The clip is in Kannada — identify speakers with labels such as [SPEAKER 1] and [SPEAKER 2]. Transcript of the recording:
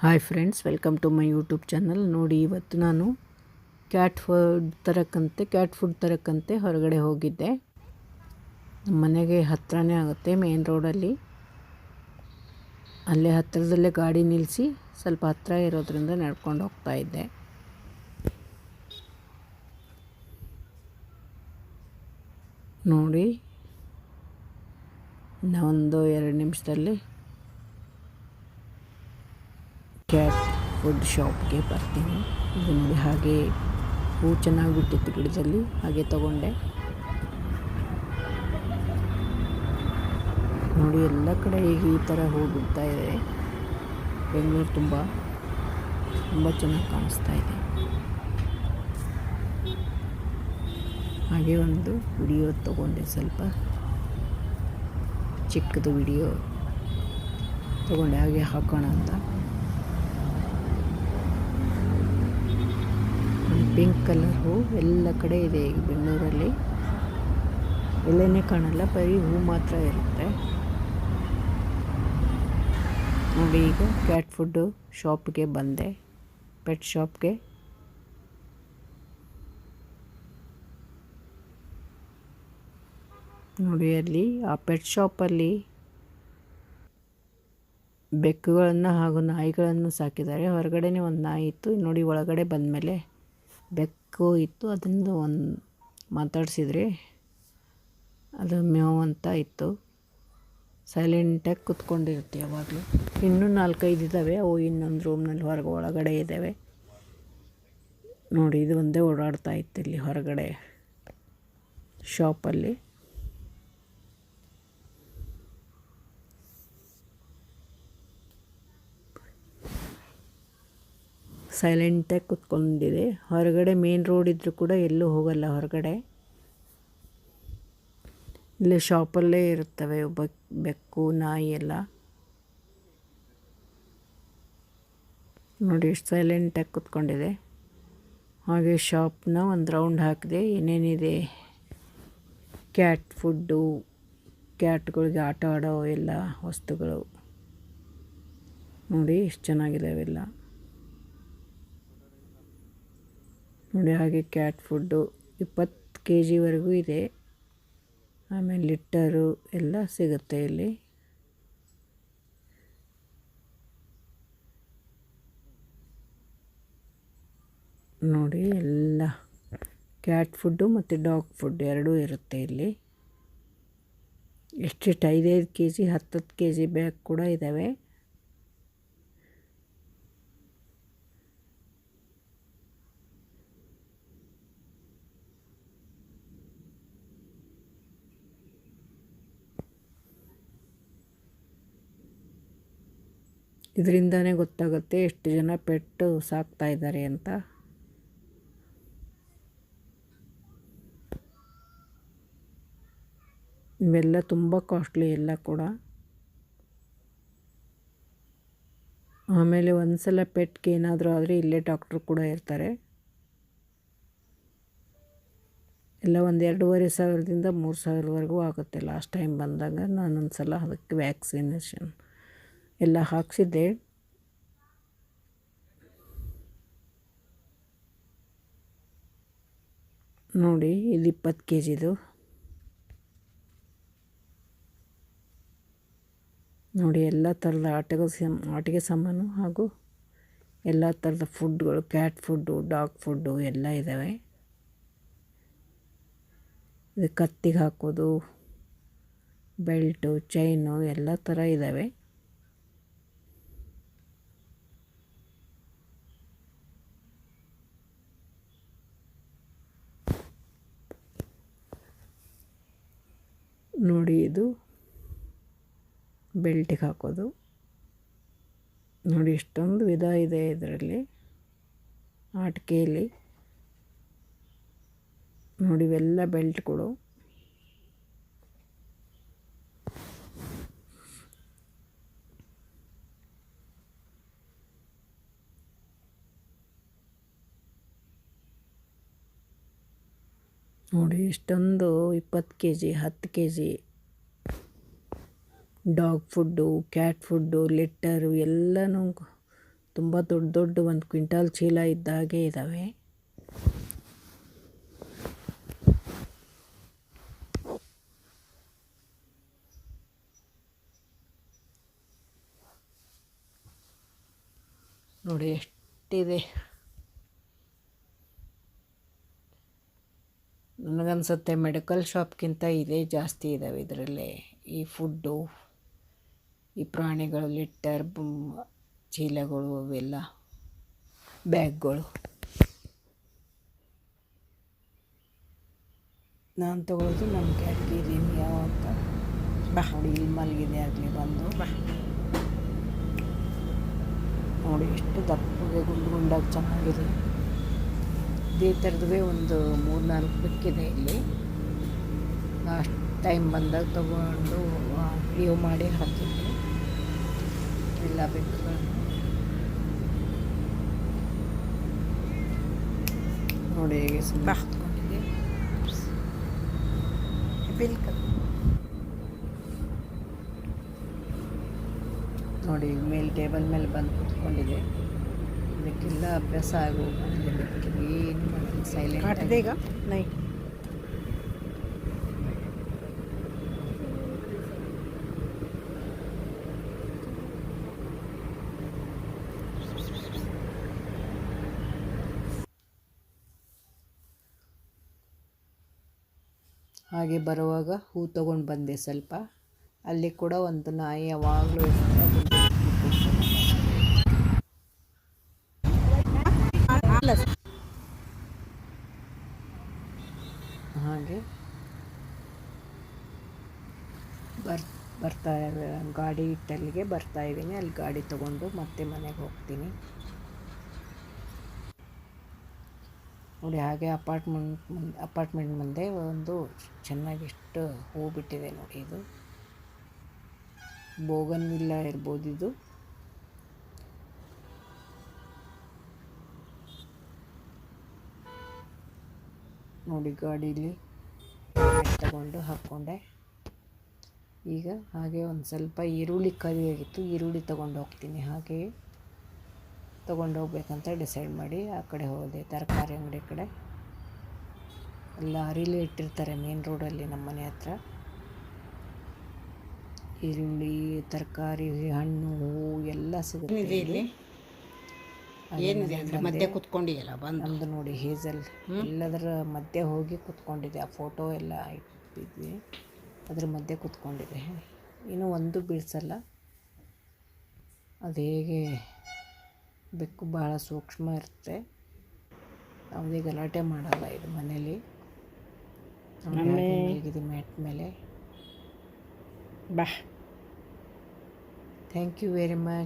[SPEAKER 1] Hi friends, welcome to my YouTube channel. ನೋಡಿ, ಇವತ್ತು ನಾನು ಕ್ಯಾಟ್ ಫುಡ್ ತರಕ್ಕಂತೆ ಹೊರಗಡೆ ಹೋಗಿದ್ದೆ. ನಮ್ಮ ಮನೆಗೆ ಹತ್ತಿರನೇ ಆಗುತ್ತೆ, ಮೇನ್ ರೋಡಲ್ಲಿ. ಅಲ್ಲೇ ಹತ್ತಿರದಲ್ಲೇ ಗಾಡಿ ನಿಲ್ಲಿಸಿ ಸ್ವಲ್ಪ ಹತ್ತಿರ ಇರೋದ್ರಿಂದ ನಡ್ಕೊಂಡು ಹೋಗ್ತಾ ಇದ್ದೆ. ನೋಡಿ, ಒಂದು 2 ನಿಮಿಷದಲ್ಲಿ ಕ್ಯಾಟ್ ಫುಡ್ ಶಾಪ್ಗೆ ಬರ್ತೀನಿ. ಇದು ನೋಡಿ, ಹಾಗೆ ಹೂ ಚೆನ್ನಾಗಿ ಬಿಟ್ಟಿತ್ತು ಗಿಡದಲ್ಲಿ, ಹಾಗೆ ತಗೊಂಡೆ. ನೋಡಿ, ಎಲ್ಲ ಕಡೆ ಈಗ ಈ ಥರ ಹೂ ಬಿಡ್ತಾ ಇದೆ. ಬೆಂಗಳೂರು ತುಂಬ ಚೆನ್ನಾಗಿ ಕಾಣಿಸ್ತಾ ಇದೆ. ಹಾಗೆ ಒಂದು ವಿಡಿಯೋ ತಗೊಂಡೆ, ಸ್ವಲ್ಪ ಚಿಕ್ಕದು ವಿಡಿಯೋ ತಗೊಂಡೆ, ಹಾಗೆ ಹಾಕೋಣ ಅಂತ. ಪಿಂಕ್ ಕಲರ್ ಹೂ ಎಲ್ಲ ಕಡೆ ಇದೆ ಈಗ ಬೆಂಗಳೂರಲ್ಲಿ. ಎಲ್ಲೇ ಕಾಣಲ್ಲ, ಬರೀ ಹೂ ಮಾತ್ರ ಇರುತ್ತೆ. ನೋಡಿ, ಈಗ ಕ್ಯಾಟ್ ಫುಡ್ಡು ಶಾಪ್ಗೆ ಬಂದೆ, ಪೆಟ್ ಶಾಪ್ಗೆ. ನೋಡಿ, ಅಲ್ಲಿ ಆ ಪೆಟ್ ಶಾಪಲ್ಲಿ ಬೆಕ್ಕುಗಳನ್ನು ಹಾಗೂ ನಾಯಿಗಳನ್ನು ಸಾಕಿದ್ದಾರೆ. ಹೊರಗಡೆನೇ ಒಂದು ನಾಯಿ ಇತ್ತು. ನೋಡಿ, ಒಳಗಡೆ ಬಂದಮೇಲೆ ಬೆಕ್ಕು ಇತ್ತು. ಅದನ್ನು ಮಾತಾಡಿಸಿದ್ರೆ ಅದು ಮ್ಯಾವ್ ಅಂತ ಇತ್ತು. ಸೈಲೆಂಟಾಗಿ ಕುತ್ಕೊಂಡಿರುತ್ತೆ ಯಾವಾಗಲೂ. ಇನ್ನೂ 4-5 ಇದ್ದಾವೆ, ಅವು ಇನ್ನೊಂದು ರೂಮ್ನಲ್ಲಿ ಒಳಗಡೆ ಇದ್ದಾವೆ. ನೋಡಿ, ಇದು ಒಂದೇ ಓಡಾಡ್ತಾ ಇತ್ತು ಇಲ್ಲಿ ಹೊರಗಡೆ ಶಾಪಲ್ಲಿ. ಸೈಲೆಂಟಾಗಿ ಕುತ್ಕೊಂಡಿದೆ. ಹೊರಗಡೆ ಮೇನ್ ರೋಡ್ ಇದ್ದರೂ ಕೂಡ ಎಲ್ಲೂ ಹೋಗಲ್ಲ ಹೊರಗಡೆ. ಇಲ್ಲೇ ಶಾಪಲ್ಲೇ ಇರುತ್ತವೆ ಬೆಕ್ಕು, ನಾಯಿ ಎಲ್ಲ. ನೋಡಿ, ಎಷ್ಟು ಸೈಲೆಂಟಾಗಿ ಕುತ್ಕೊಂಡಿದೆ. ಹಾಗೆ ಶಾಪ್ನ ಒಂದು ರೌಂಡ್ ಹಾಕಿದೆ. ಏನೇನಿದೆ ಕ್ಯಾಟ್ ಫುಡ್ಡು, ಕ್ಯಾಟ್ಗಳಿಗೆ ಆಟ ಆಡೋ ಎಲ್ಲ ವಸ್ತುಗಳು. ನೋಡಿ, ಎಷ್ಟು ಚೆನ್ನಾಗಿದ್ದಾವೆಲ್ಲ. ನೋಡಿ, ಹಾಗೆ ಕ್ಯಾಟ್ ಫುಡ್ಡು 20 kg ಇದೆ. ಆಮೇಲೆ ಲಿಟ್ಟರು ಎಲ್ಲ ಸಿಗುತ್ತೆ ಇಲ್ಲಿ. ನೋಡಿ, ಎಲ್ಲ ಕ್ಯಾಟ್ ಫುಡ್ಡು ಮತ್ತು ಡಾಗ್ ಫುಡ್ ಎರಡೂ ಇರುತ್ತೆ ಇಲ್ಲಿ. ಎಷ್ಟೆಷ್ಟು 5-5 kg 10 kg ಬ್ಯಾಗ್ ಕೂಡ ಇದ್ದಾವೆ. ಇದರಿಂದನೇ ಗೊತ್ತಾಗುತ್ತೆ ಎಷ್ಟು ಜನ ಪೆಟ್ಟು ಸಾಕ್ತಾ ಇದ್ದಾರೆ ಅಂತ. ಇವೆಲ್ಲ ತುಂಬ ಕಾಸ್ಟ್ಲಿ ಎಲ್ಲ ಕೂಡ. ಆಮೇಲೆ ಒಂದು ಸಲ ಪೆಟ್ಗೆ ಏನಾದರೂ ಆದರೆ ಇಲ್ಲೇ ಡಾಕ್ಟ್ರು ಕೂಡ ಇರ್ತಾರೆ. ಎಲ್ಲ ಒಂದು 2,500 3,000 ಆಗುತ್ತೆ. ಲಾಸ್ಟ್ ಟೈಮ್ ಬಂದಾಗ ನಾನೊಂದು ಸಲ ಅದಕ್ಕೆ ವ್ಯಾಕ್ಸಿನೇಷನ್ ಎಲ್ಲ ಹಾಕ್ಸಿದ್ದೆ. ನೋಡಿ, ಇದು 20 kgದು. ನೋಡಿ, ಎಲ್ಲ ಥರದ ಆಟಿಕೆ ಸಾಮಾನು ಹಾಗೂ ಎಲ್ಲ ಥರದ ಫುಡ್ಗಳು, ಕ್ಯಾಟ್ ಫುಡ್ಡು, ಡಾಗ್ ಫುಡ್ಡು ಎಲ್ಲ ಇದ್ದಾವೆ. ಇದು ಕತ್ತಿಗೆ ಹಾಕೋದು, ಬೆಲ್ಟು, ಚೈನು ಎಲ್ಲ ಥರ ಇದ್ದಾವೆ. ನೋಡಿ, ಇದು ಬೆಲ್ಟಿಗೆ ಹಾಕೋದು. ನೋಡಿ, ಎಷ್ಟೊಂದು ವಿಧ ಇದೆ ಇದರಲ್ಲಿ ಆಟಿಕೆಯಲ್ಲಿ. ನೋಡಿ, ಇವೆಲ್ಲ ಬೆಲ್ಟ್ಗಳು. ನೋಡಿ, ಇಷ್ಟೊಂದು 20 kg 10 kg dog food, cat food, litter ಎಲ್ಲನೂ ತುಂಬ ದೊಡ್ಡ ದೊಡ್ಡ 1 ಕ್ವಿಂಟಾಲ್ ಚೀಲ ಇದ್ದ ಹಾಗೆ ಇದ್ದಾವೆ. ನೋಡಿ ಎಷ್ಟಿದೆ. ನನಗನ್ಸುತ್ತೆ ಮೆಡಿಕಲ್ ಶಾಪ್ಗಿಂತ ಇದೇ ಜಾಸ್ತಿ ಇದ್ದಾವೆ ಇದರಲ್ಲೇ. ಈ ಫುಡ್ಡು, ಈ ಪ್ರಾಣಿಗಳು, ಲಿಟ್ಟರ್, ಚೀಲಗಳು, ಅವೆಲ್ಲ ಬ್ಯಾಗ್ಗಳು. ನಾನು ತೊಗೊಳೋದು ನಮ್ಮ ಕ್ಯಾಟ್ಗೆ ರಿಮಿಯಾ ಅಂತ. ನೋಡಿ ಇಲ್ಲಿ ಮಲಗಿದೆ ಆಗಲಿ ಬಂದು. ನೋಡಿ ಎಷ್ಟು ದಪ್ಪಗೆ ಗುಂಡು ಗುಂಡಾಗಿ ಚೆನ್ನಾಗಿದೆ. ಇದೇ ಥರದ್ವೇ ಒಂದು 3-4 ಬೆಕ್ಕಿದೆ ಇಲ್ಲಿ. ಲಾಸ್ಟ್ ಟೈಮ್ ಬಂದಾಗ ತಗೊಂಡು ಲೀವ್ ಮಾಡಿ ಹಾಕಿದ್ದೆ ಎಲ್ಲ ಬೆಕ್ಕುಗಳನ್ನು. ನೋಡಿ ಹೇಗೆ ಸುಮ್ಮನೆ ಕುತ್ಕೊಂಡಿದೆ. ನೋಡಿ ಮೇಲೆ ಟೇಬಲ್ ಮೇಲೆ ಬಂದು ಕೂತ್ಕೊಂಡಿದೆ. ಇದಕ್ಕೆಲ್ಲ ಅಭ್ಯಾಸ ಆಗೋಗಿದೆ. ಬೆಕ್ಕಿಗೆ ಏನು ಮಾಡೋದು, ಸೈಲೆಂಟ್ ಆಗಿ. ನೈ ಹಾಗೆ ಬರುವಾಗ ಹೂ ತೊಗೊಂಡು ಬಂದೆ ಸ್ವಲ್ಪ. ಅಲ್ಲಿ ಕೂಡ ಒಂದು ನಾಯಿ ಯಾವಾಗಲೂ ಹಾಗೆ ಬರ್ತಾ ಗಾಡಿ ಇಟ್ಟಲ್ಲಿಗೆ ಬರ್ತಾಯಿದ್ದೀನಿ. ಅಲ್ಲಿ ಗಾಡಿ ತೊಗೊಂಡು ಮತ್ತೆ ಮನೆಗೆ ಹೋಗ್ತೀನಿ. ನೋಡಿ ಹಾಗೆ ಅಪಾರ್ಟ್ಮೆಂಟ್ ಮುಂದೆ ಒಂದು ಚೆನ್ನಾಗಿ ಎಷ್ಟು ಹೂ ಬಿಟ್ಟಿದೆ ನೋಡಿ. ಇದು ಬೋಗನ್ವಿಲ್ಲ ಇರ್ಬೋದು ಇದು. ನೋಡಿ ಗಾಡೀಲಿ ತಗೊಂಡು ಹಾಕ್ಕೊಂಡೆ. ಈಗ ಹಾಗೆ ಒಂದು ಸ್ವಲ್ಪ ಈರುಳ್ಳಿ ಕರಿಯಾಗಿತ್ತು, ಈರುಳ್ಳಿ ತೊಗೊಂಡು ಹೋಗ್ತೀನಿ. ಹಾಗೆ ತೊಗೊಂಡು ಹೋಗ್ಬೇಕಂತ ಡಿಸೈಡ್ ಮಾಡಿ ಆ ಕಡೆ ಹೋದೆ. ತರಕಾರಿ ಅಂಗಡಿ ಕಡೆ ಲಾರಿಲೇ ಇಟ್ಟಿರ್ತಾರೆ ಮೇನ್ ರೋಡಲ್ಲಿ ನಮ್ಮ ಮನೆ ಹತ್ರ. ಈರುಳ್ಳಿ, ತರಕಾರಿ, ಹಣ್ಣು, ಹೂವು ಎಲ್ಲ ಸಿಗುತ್ತೆ ಇಲ್ಲಿ. ಏನಿದೆ ಮಧ್ಯೆ ಕುತ್ಕೊಂಡಿಯಲ್ಲ ಬಂದು. ನಮ್ಮದು ನೋಡಿ ಹೇಸಲ್ ಎಲ್ಲದರ ಮಧ್ಯೆ ಹೋಗಿ ಕುತ್ಕೊಂಡಿದೆ. ಆ ಫೋಟೋ ಎಲ್ಲ ಇಟ್ಟಿದ್ವಿ, ಅದ್ರ ಮಧ್ಯೆ ಕುತ್ಕೊಂಡಿದೆ. ಇನ್ನೂ ಒಂದು ಬೀಳ್ಸಲ್ಲ. ಅದು ಹೇಗೆ ಬೆಕ್ಕು ಭಾಳ ಸೂಕ್ಷ್ಮ ಇರುತ್ತೆ, ಯಾವುದೇ ಗಲಾಟೆ ಮಾಡಲ್ಲ ಇದು ಮನೇಲಿ. ಹೇಗಿದೆ ಮ್ಯಾಟ್ ಮೇಲೆ. Thank you very much.